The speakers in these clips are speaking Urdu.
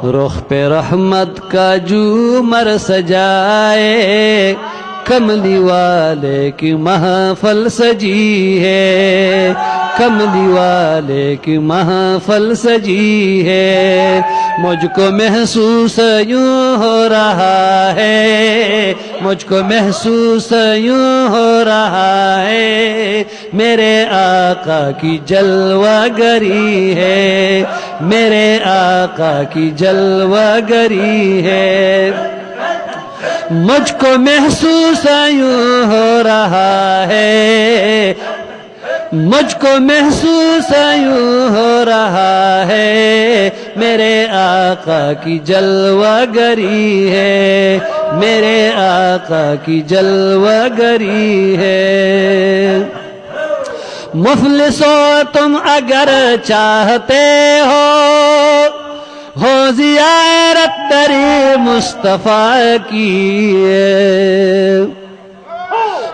رخ پہ رحمت کا جومر سجائے، کملی والے کی محفل سجی ہے، کملی والے کی محفل سجی ہے۔ مجھ کو محسوس یوں ہو رہا ہے، مجھ کو محسوس یوں ہو رہا ہے، میرے آقا کی جلوہ گری ہے، میرے آقا کی جلوہ گری ہے۔ مجھ کو محسوس یوں ہو رہا ہے، مجھ کو محسوس یوں ہو رہا ہے، میرے آقا کی جلوہ گری ہے، میرے آقا کی جلوہ گری ہے۔ مفلسو تم اگر چاہتے ہو زیارت دری مصطفیٰ کی،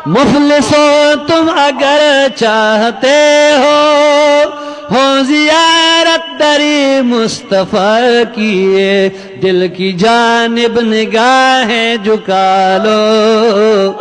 مفلسو تم اگر چاہتے ہو زیارت دری مصطفیٰ کی، دل کی جانب نگاہیں جھکا لو،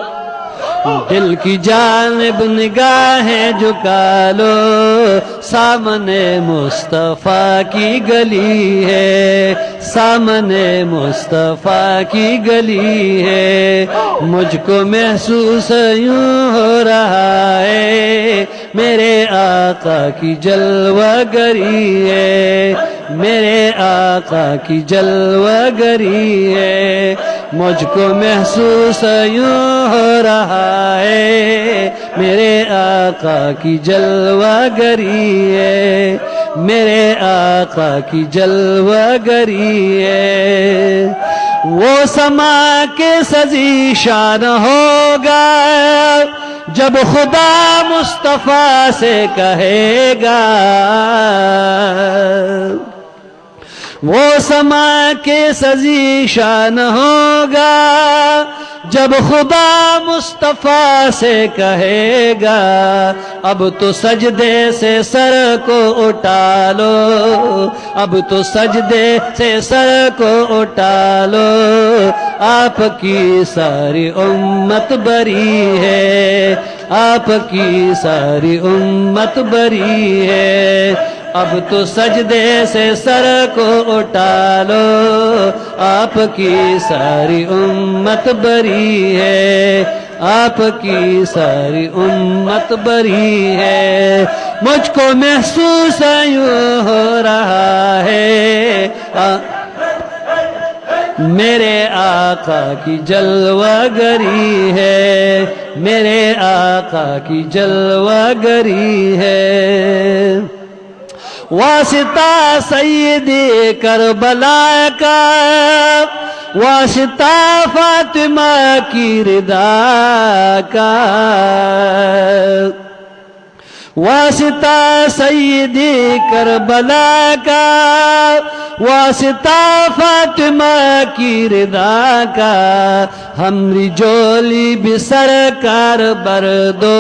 دل کی جانب نگاہیں جھکا لو، سامنے مصطفیٰ کی گلی ہے، سامنے مصطفیٰ کی گلی ہے۔ مجھ کو محسوس یوں ہو رہا ہے، میرے آقا کی جلوہ گری ہے، میرے آقا کی جلوہ گری ہے۔ مجھ کو محسوس یوں ہو رہا ہے، میرے آقا کی جلوہ گری ہے، میرے آقا کی جلوہ گری ہے۔ وہ سما کے سزی شان ہوگا جب خدا مصطفیٰ سے کہے گا، وہ سما کے سزی شان ہوگا جب خدا مصطفیٰ سے کہے گا، اب تو سجدے سے سر کو اٹھا لو، اب تو سجدے سے سر کو اٹھا لو، آپ کی ساری امت بری ہے، آپ کی ساری امت بری ہے۔ اب تو سجدے سے سر کو اٹھا لو، آپ کی ساری امت بری ہے، آپ کی ساری امت بری ہے۔ مجھ کو محسوس یوں ہو رہا ہے، میرے آقا کی جلوہ گری ہے، میرے آقا کی جلوہ گری ہے۔ واسطہ سیدی کربلا کا، واسطہ فاطمہ کی رضا کا، واسطہ سیدی کربلا کا، واسطہ فاطمہ کی رضا کا، ہمری جولی بھی سرکار بردو،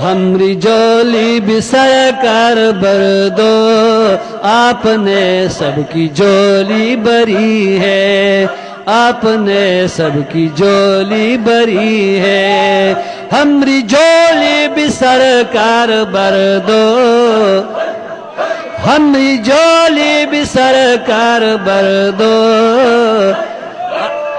ہمری جولی بھی سرکار بردو، آپ نے سب کی جولی بری ہے، آپ نے سب کی جولی بری ہے، ہمری جولی بھی سرکار بردو، ہمری جولی بھی سرکار بردو،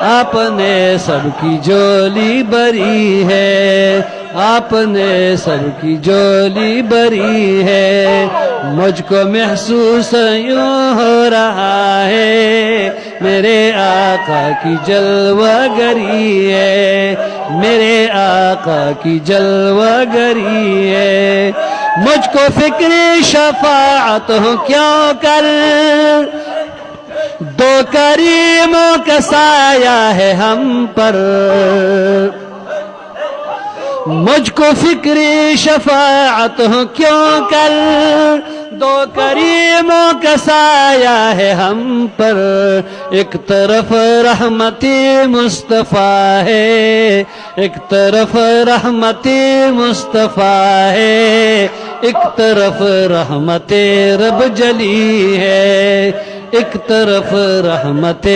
آپ نے سب کی جولی بری ہے، آپ نے سب کی جولی بری ہے۔ مجھ کو محسوس یوں ہو رہا ہے، میرے آقا کی جلوہ گری ہے، میرے آقا کی جلوہ گری ہے۔ مجھ کو فکری شفاعت ہو کیوں کر، دو کریموں کا سایہ ہے ہم پر، مجھ کو فکری شفاعت ہو کیوں کر، دو کریموں کا سایہ ہے ہم پر، ایک طرف رحمتی مصطفیٰ ہے، ایک طرف رحمتی مصطفیٰ ہے، ایک طرف رحمت رب جلی ہے، ایک طرف رحمت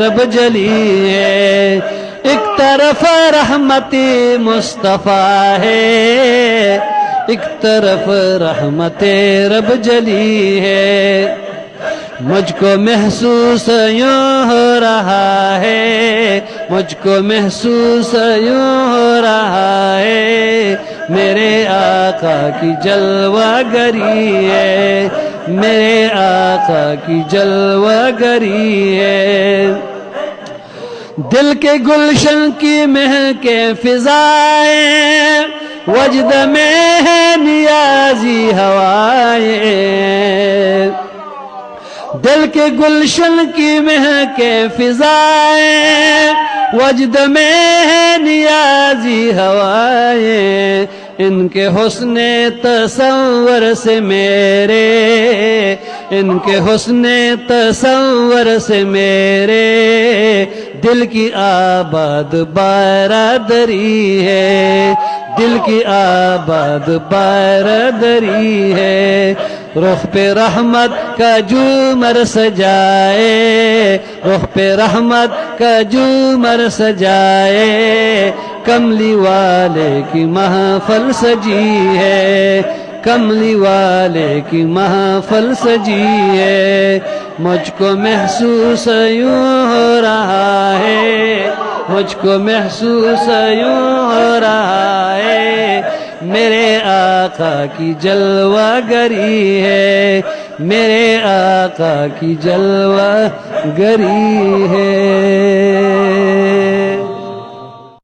رب جلی ہے، ایک طرف رحمت مصطفیٰ ہے، ایک طرف رحمت رب جلی ہے۔ مجھ کو محسوس یوں ہو رہا ہے، مجھ کو محسوس یوں ہو رہا ہے، میرے آقا کی جلوہ گری ہے، میرے آقا کی جلوہ گری ہے۔ دل کے گلشن کی مہکے فضائیں، وجد میں ہے نیازی ہوائیں، دل کے گلشن کی مہکے فضائیں، وجد میں ہے نیازی ہوائیں، ان کے حسن تصور سے میرے، ان کے حسن تصور سے میرے دل کی آباد برادری ہے، دل کی آباد برادری ہے۔ رخ پہ رحمت کا جومر سجائے، رخ پہ رحمت کا جومر سجائے، کملی والے کی محفل سجی ہے، کملی والے کی محفل سجی ہے۔ مجھ کو محسوس یوں ہو رہا ہے، مجھ کو محسوس یوں ہو رہا ہے، میرے آقا کی جلوہ گری ہے، میرے آقا کی جلوہ گری ہے۔